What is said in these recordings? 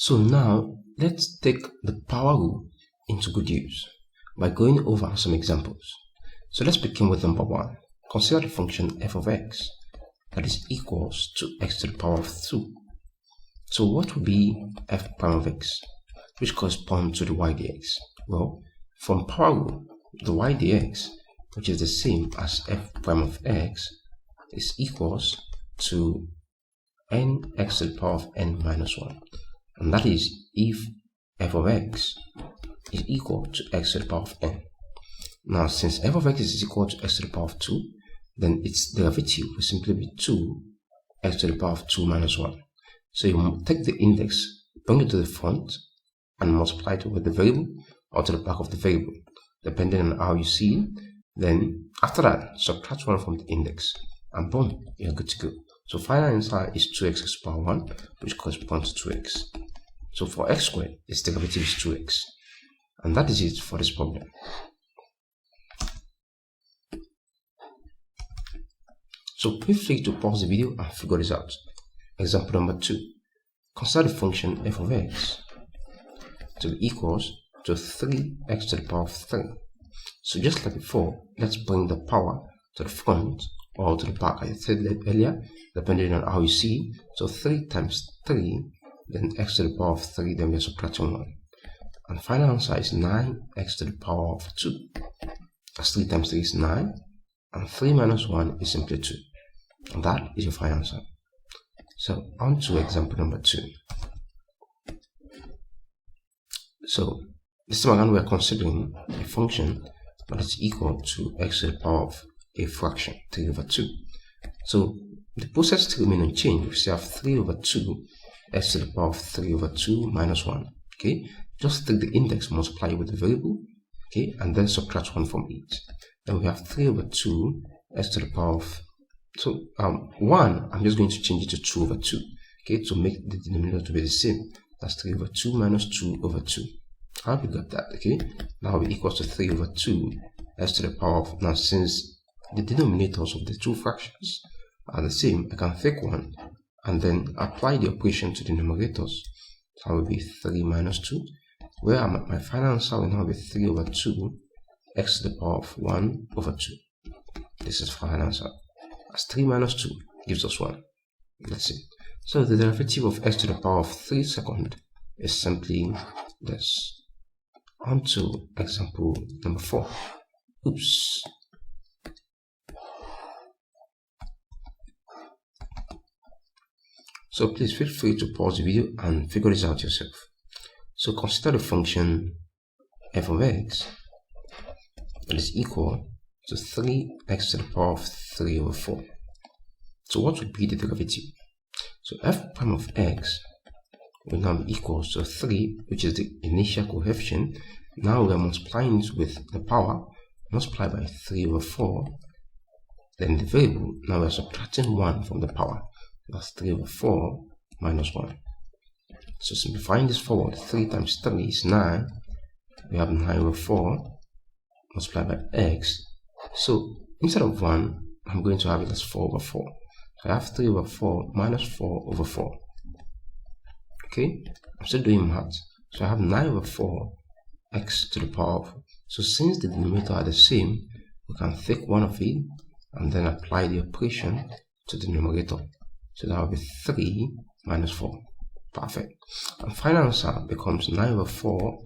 So now let's take the power rule into good use by going over some examples. So let's begin with number 1. Consider the function f of x that is equals to x to the power of 2. So what would be f prime of x, which corresponds to the y dx? Well, from power rule, the y dx, which is the same as f prime of x, is equals to n x to the power of n minus 1. And that is if f of x is equal to x to the power of n. Now, since f of x is equal to x to the power of 2, then its derivative will simply be 2 x to the power of 2 minus 1. So you take the index, bring it to the front, and multiply it with the variable or to the back of the variable, depending on how you see it. Then after that, subtract 1 from the index, and boom, you're good to go. So final answer is 2x to the power 1, which corresponds to 2x. So for x squared, its derivative is 2x. And that is it for this problem. So feel free to pause the video and figure this out. Example number 2. Consider the function f of x to be equals to 3x to the power of 3. So just like before, let's bring the power to the front or to the back, as I said earlier, depending on how you see. So 3 times 3, then x to the power of 3, then we are subtracting 1. And final answer is 9x to the power of 2. That's 3 times 3 is 9, and 3 minus 1 is simply 2. And that is your final answer. So on to example number 2. So this time around we are considering a function that is equal to x to the power of a fraction, 3 over 2. So the process to remain unchanged, we still have 3 over 2 x to the power of 3 over 2 minus 1. Okay, just take the index, multiply it with the variable, okay, and then subtract 1 from it. Then we have 3 over 2 x to the power of 1. I'm just going to change it to 2 over 2, okay, to make the denominator to be the same. That's 3 over 2 minus 2 over 2. I hope you got that, okay. Now we equals to 3 over 2 x to the power of, now since the denominators of the two fractions are the same, I can take 1 and then apply the operation to the numerators. So that will be 3 minus 2, where my final answer will now be 3 over 2 x to the power of 1 over 2. This is final answer. As 3 minus 2 gives us 1. Let's see. So the derivative of x to the power of 3 seconds is simply this. On to example number 4. Oops. So please feel free to pause the video and figure this out yourself. So consider the function f of x that is equal to 3x to the power of 3 over 4. So what would be the derivative? So f prime of x will now be equals to 3, which is the initial coefficient. Now we are multiplying it with the power, multiply by 3 over 4, then the variable. Now we are subtracting 1 from the power. That's 3 over 4 minus 1. So simplifying this forward, 3 times 3 is 9. We have 9 over 4 multiplied by x. So instead of 1, I'm going to have it as 4 over 4. So I have 3 over 4 minus 4 over 4. Okay, I'm still doing math. So I have 9 over 4 x to the power of. So since the denominator are the same, we can take one of it and then apply the operation to the numerator. So that will be 3 minus 4. Perfect. And final answer becomes 9 over 4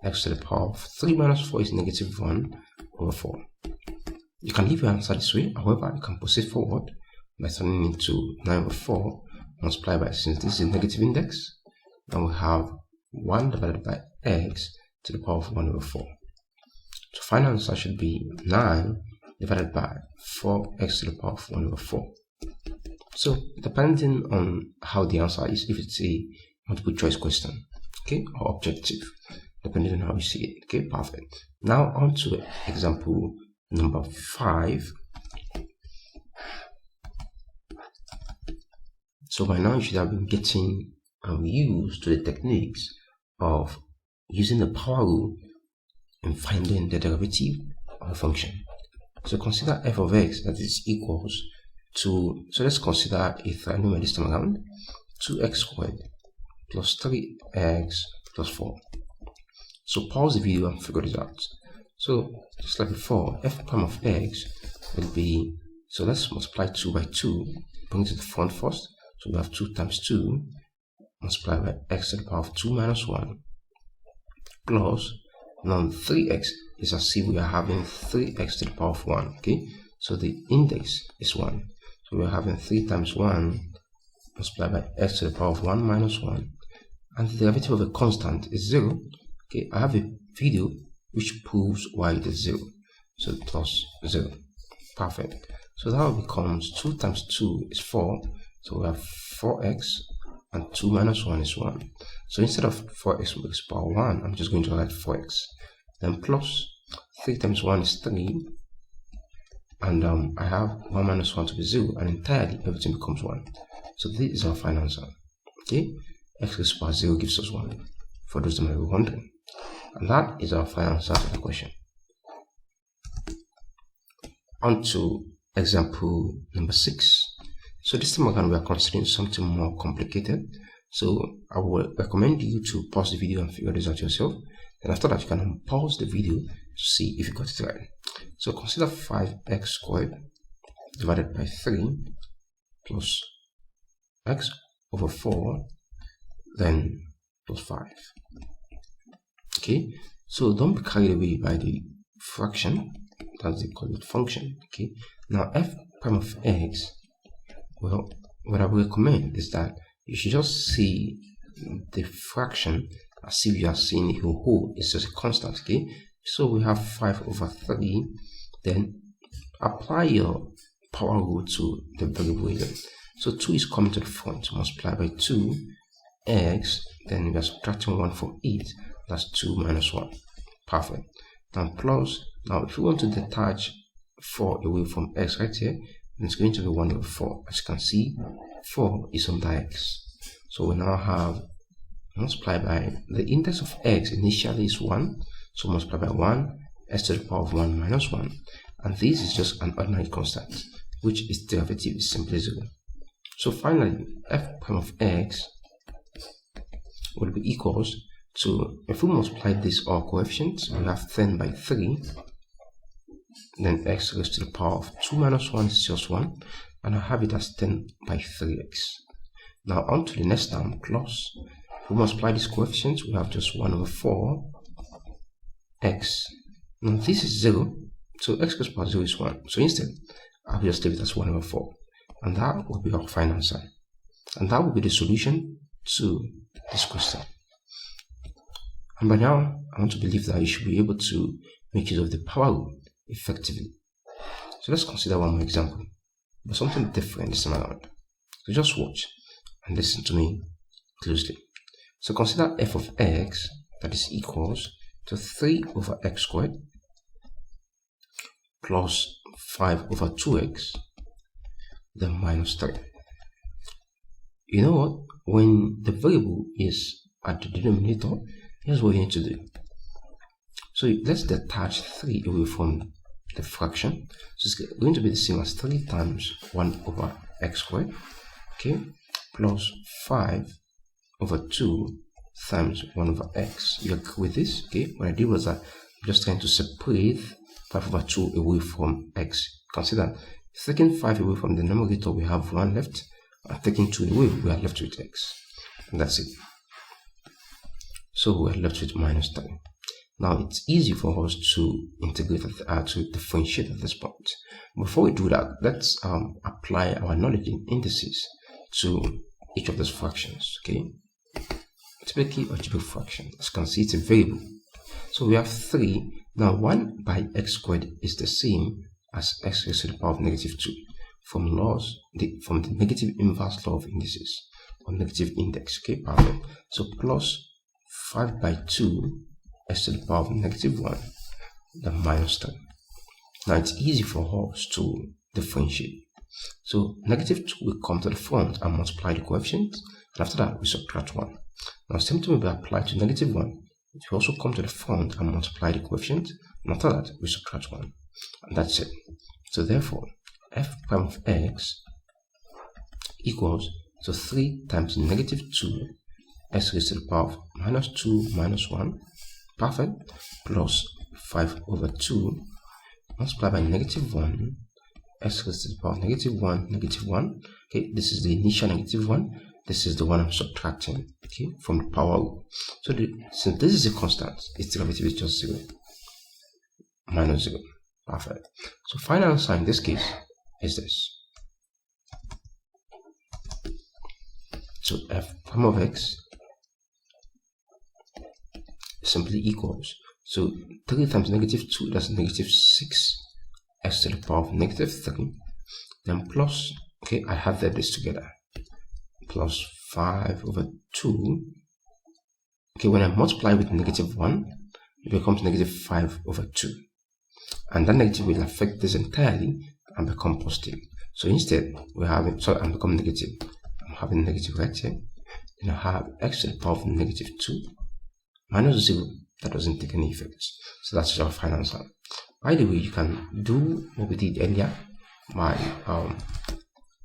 x to the power of 3 minus 4 is negative 1 over 4. You can leave your answer this way. However, you can proceed forward by turning into 9 over 4 multiplied by, since this is negative index, then we have 1 divided by x to the power of 1 over 4. So final answer should be 9 divided by 4x to the power of 1 over 4. So depending on how the answer is, if it's a multiple choice question, okay, or objective, depending on how you see it, okay, perfect. Now on to example number 5. So by now you should have been getting used to the techniques of using the power rule in finding the derivative of a function. So consider f of x that is equals to, so let's consider a trinomial this time around, 2x squared plus 3x plus 4. So pause the video and figure this out. So just like before, f prime of x will be, so let's multiply 2 by 2, bring it to the front first. So we have 2 times 2 multiplied by x to the power of 2 minus 1 plus, now 3x is as if we are having 3x to the power of 1, okay? So the index is 1. So we are having 3 times 1 multiplied by x to the power of 1 minus 1. And the derivative of a constant is 0. Okay, I have a video which proves why it is 0. So plus 0. Perfect. So that becomes 2 times 2 is 4. So we have 4x and 2 minus 1 is 1. So instead of 4x to the power 1, I'm just going to write 4x. Then plus 3 times 1 is 3. And I have 1 minus 1 to be 0. And entirely everything becomes 1. So this is our final answer. Okay, x to the power 0 gives us 1. For those that might be wondering. And that is our final answer to the question. On to example number 6. So this time again we are considering something more complicated. So I will recommend you to pause the video and figure this out yourself. And after that you can pause the video to see if you got it right. So consider 5x squared divided by 3 plus x over 4 then plus 5. Okay, so don't be carried away by the fraction, that's they call it function. Okay, now f prime of x, well, what I would recommend is that you should just see the fraction as if you are seeing a whole, it's just a constant. Okay, so we have 5 over 3, then apply your power rule to the variable here. So 2 is coming to the front, multiply by 2x, then we are subtracting 1 from it. That's 2 minus 1. Perfect. Now plus, now if you want to detach 4 away from x right here, then it's going to be 1 over 4. As you can see, 4 is under x. So we now have multiply by, the index of x initially is 1. So multiply by 1, x to the power of 1 minus 1. And this is just an ordinary constant, which its derivative is simply 0. So finally, f prime of x will be equals to, if we multiply this all coefficients, we have 10 by 3, then x raised to the power of 2 minus 1 is just 1, and I have it as 10 by 3x. Now on to the next term, plus, if we multiply these coefficients, we have just 1 over 4 x. Now this is 0, so x to the power 0 is 1. So instead, I'll just leave it as 1 over 4, and that will be our final answer. And that will be the solution to this question. And by now, I want to believe that you should be able to make use of the power rule effectively. So let's consider one more example, but something different this time around. So just watch and listen to me closely. So consider f of x that is equals to 3 over x squared plus 5 over 2x then minus 3. You know what? When the variable is at the denominator, here's what you need to do. So let's detach 3 away from the fraction. So it's going to be the same as 3 times 1 over x squared, okay, plus 5 over 2 times 1 over x. You agree with this? Okay, what I did was that I'm just trying to separate 5 over 2 away from x. Consider taking 5 away from the numerator, we have 1 left, and taking 2 away, we are left with x. And that's it. So we're left with minus 3. Now it's easy for us to integrate, to differentiate at this point. Before we do that, let's apply our knowledge in indices to each of those fractions. Okay, typically algebraic fraction, as you can see, it's a variable. So we have 3. Now 1 by x squared is the same as x raised to the power of negative 2 from the negative inverse law of indices or negative index. Okay, perfect. So plus 5 by 2 x to the power of negative 1 then minus 3. Now it's easy for us to differentiate. So negative 2 will come to the front and multiply the coefficients, and after that we subtract 1. Now same thing will be applied to negative 1. It will also come to the front and multiply the coefficient, and after that we subtract 1. And that's it. So therefore f prime of x equals to 3 times negative 2 x raised to the power of minus 2 minus 1, perfect, plus 5 over 2 multiplied by negative 1, x raised to the power of negative 1, negative 1. Okay, this is the initial negative 1. This is the one I'm subtracting, okay, from the power rule. So since this is a constant, its derivative is just 0, minus 0. Perfect. So final answer in this case is this. So f prime of x simply equals, so 3 times negative 2, that's negative 6 x to the power of negative 3, then plus, okay, I have this together, plus 5 over 2. Okay, when I multiply with negative 1, it becomes negative 5 over 2. And that negative will affect this entirely and become positive. So instead, we're having, sorry, I'm becoming negative. I'm having negative right here. Then I have x to the power of negative 2 minus 0. That doesn't take any effects. So that's our final answer. By the way, you can do what we did earlier by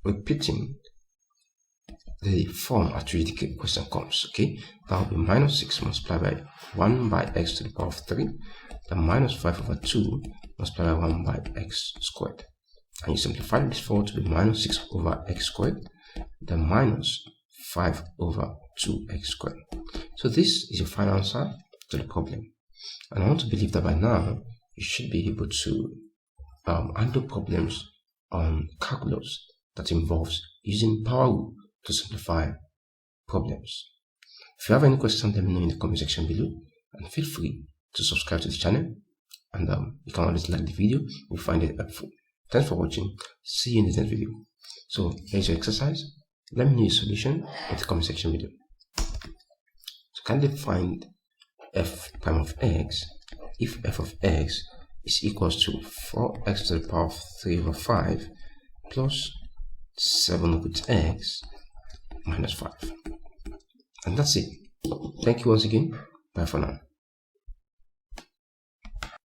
repeating the form at which the question comes. Okay, that will be minus 6 multiplied by 1 by x to the power of 3, then minus 5 over 2 multiplied by 1 by x squared. And you simplify this forward to be minus 6 over x squared, then minus 5 over 2x squared. So this is your final answer to the problem. And I want to believe that by now you should be able to handle problems on calculus that involves using power rule to simplify problems. If you have any questions, let me know in the comment section below, and feel free to subscribe to the channel, and you can always like the video if you find it helpful. Thanks for watching. See you in the next video. So here's your exercise. Let me know your solution in the comment section below. So kindly find f prime of x if f of x is equals to 4x to the power of 3 over 5 plus 7 root x minus 5. And that's it. Thank you once again. Bye for now.